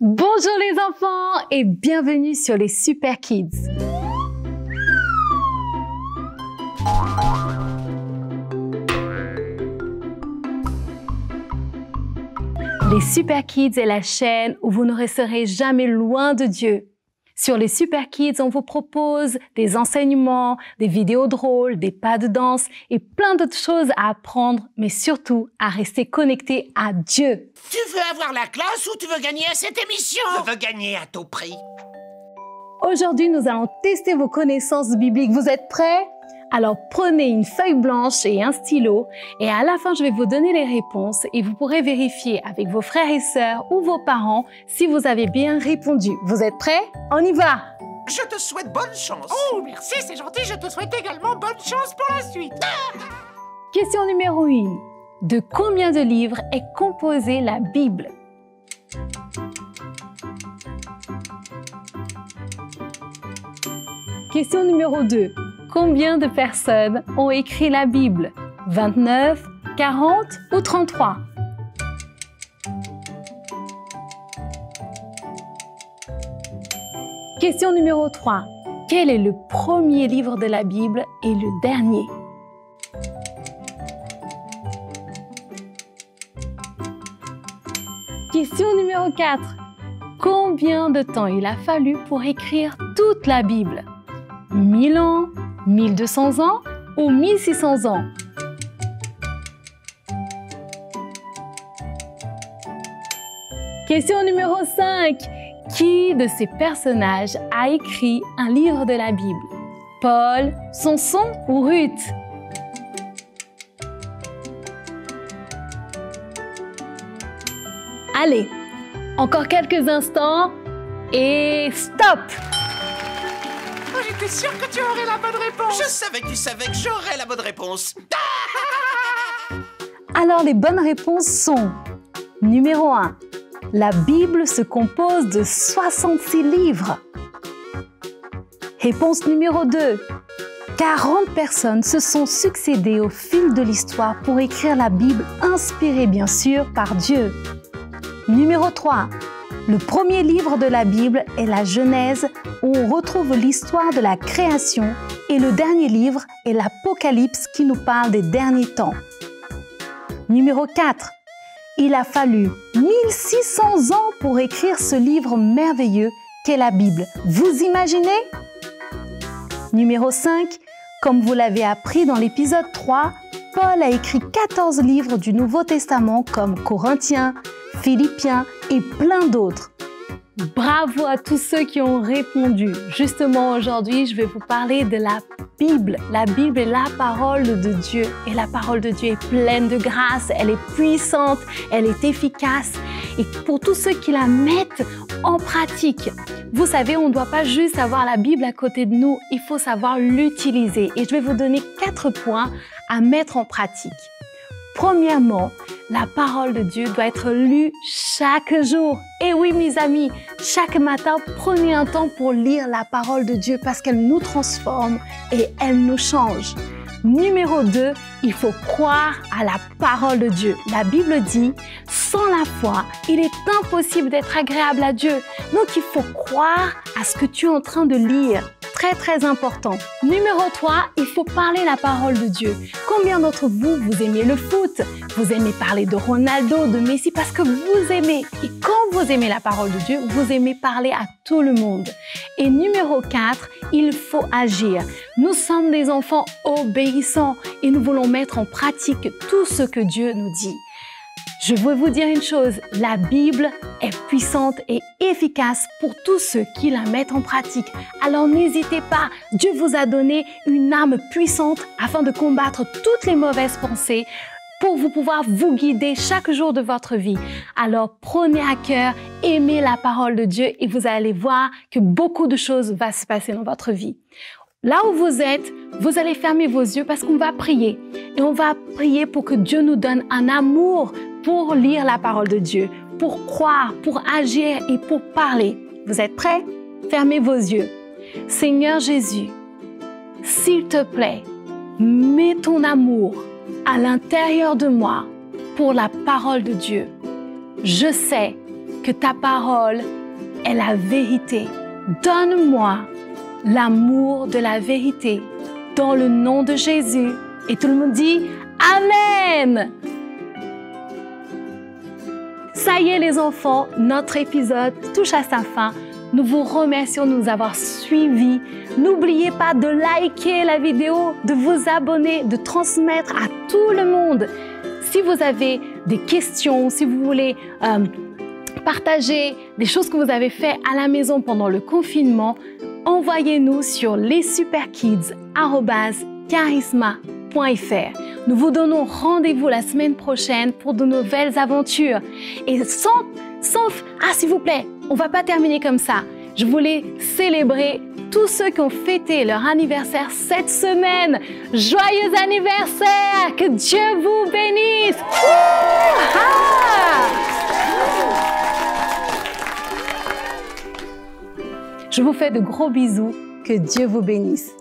Bonjour les enfants et bienvenue sur les Super Kids. Les Super Kids est la chaîne où vous ne resterez jamais loin de Dieu. Sur les Super Kids, on vous propose des enseignements, des vidéos drôles, des pas de danse et plein d'autres choses à apprendre, mais surtout à rester connecté à Dieu. Tu veux avoir la classe ou tu veux gagner à cette émission? Je veux gagner à tout prix. Aujourd'hui, nous allons tester vos connaissances bibliques. Vous êtes prêts? Alors prenez une feuille blanche et un stylo et à la fin, je vais vous donner les réponses et vous pourrez vérifier avec vos frères et sœurs ou vos parents si vous avez bien répondu. Vous êtes prêts? On y va! Je te souhaite bonne chance. Oh, merci, c'est gentil. Je te souhaite également bonne chance pour la suite. Question numéro 1. De combien de livres est composée la Bible? Question numéro 2. Combien de personnes ont écrit la Bible? 29, 40 ou 33? Question numéro 3. Quel est le premier livre de la Bible et le dernier? Question numéro 4. Combien de temps il a fallu pour écrire toute la Bible? 1000 ans, 1200 ans ou 1600 ans? Question numéro 5. Qui de ces personnages a écrit un livre de la Bible? Paul, Samson ou Ruth? Allez, encore quelques instants et stop! Oh, j'étais sûre que tu aurais la bonne réponse. Je savais que tu savais que j'aurais la bonne réponse. Alors les bonnes réponses sont: numéro 1. La Bible se compose de 66 livres. Réponse numéro 2. 40 personnes se sont succédées au fil de l'histoire pour écrire la Bible, inspirée bien sûr par Dieu. Numéro 3. Le premier livre de la Bible est la Genèse, où on retrouve l'histoire de la création, et le dernier livre est l'Apocalypse qui nous parle des derniers temps. Numéro 4. Il a fallu 1600 ans pour écrire ce livre merveilleux qu'est la Bible. Vous imaginez? Numéro 5. Comme vous l'avez appris dans l'épisode 3, Paul a écrit 14 livres du Nouveau Testament comme Corinthiens, Philippiens et plein d'autres. Bravo à tous ceux qui ont répondu. Justement, aujourd'hui, je vais vous parler de la Bible. La Bible est la parole de Dieu et la parole de Dieu est pleine de grâce, elle est puissante, elle est efficace. Et pour tous ceux qui la mettent en pratique, vous savez, on ne doit pas juste avoir la Bible à côté de nous, il faut savoir l'utiliser. Et je vais vous donner 4 points à mettre en pratique. Premièrement, la parole de Dieu doit être lue chaque jour. Et oui, mes amis, chaque matin, prenez un temps pour lire la parole de Dieu parce qu'elle nous transforme et elle nous change. Numéro 2, il faut croire à la parole de Dieu. La Bible dit, sans la foi, il est impossible d'être agréable à Dieu. Donc, il faut croire à ce que tu es en train de lire. Très important. Numéro 3, il faut parler la parole de Dieu. Combien d'entre vous, vous aimez le foot? Vous aimez parler de Ronaldo, de Messi parce que vous aimez. Et quand vous aimez la parole de Dieu, vous aimez parler à tout le monde. Et numéro 4, il faut agir. Nous sommes des enfants obéissants et nous voulons mettre en pratique tout ce que Dieu nous dit. Je veux vous dire une chose, la Bible est puissante et efficace pour tous ceux qui la mettent en pratique. Alors n'hésitez pas, Dieu vous a donné une arme puissante afin de combattre toutes les mauvaises pensées pour vous pouvoir vous guider chaque jour de votre vie. Alors prenez à cœur, aimez la parole de Dieu et vous allez voir que beaucoup de choses vont se passer dans votre vie. Là où vous êtes, vous allez fermer vos yeux parce qu'on va prier. Et on va prier pour que Dieu nous donne un amour pour lire la parole de Dieu, pour croire, pour agir et pour parler. Vous êtes prêts? Fermez vos yeux. Seigneur Jésus, s'il te plaît, mets ton amour à l'intérieur de moi pour la parole de Dieu. Je sais que ta parole est la vérité. Donne-moi l'amour de la vérité. Dans le nom de Jésus. Et tout le monde dit Amen. Ça y est les enfants, notre épisode touche à sa fin. Nous vous remercions de nous avoir suivis. N'oubliez pas de liker la vidéo, de vous abonner, de transmettre à tout le monde. Si vous avez des questions, si vous voulez partager des choses que vous avez fait à la maison pendant le confinement, envoyez-nous sur lessuperkids@charisma.fr. Nous vous donnons rendez-vous la semaine prochaine pour de nouvelles aventures. Et s'il vous plaît, on va pas terminer comme ça. Je voulais célébrer tous ceux qui ont fêté leur anniversaire cette semaine. Joyeux anniversaire! Que Dieu vous bénisse! Je vous fais de gros bisous. Que Dieu vous bénisse.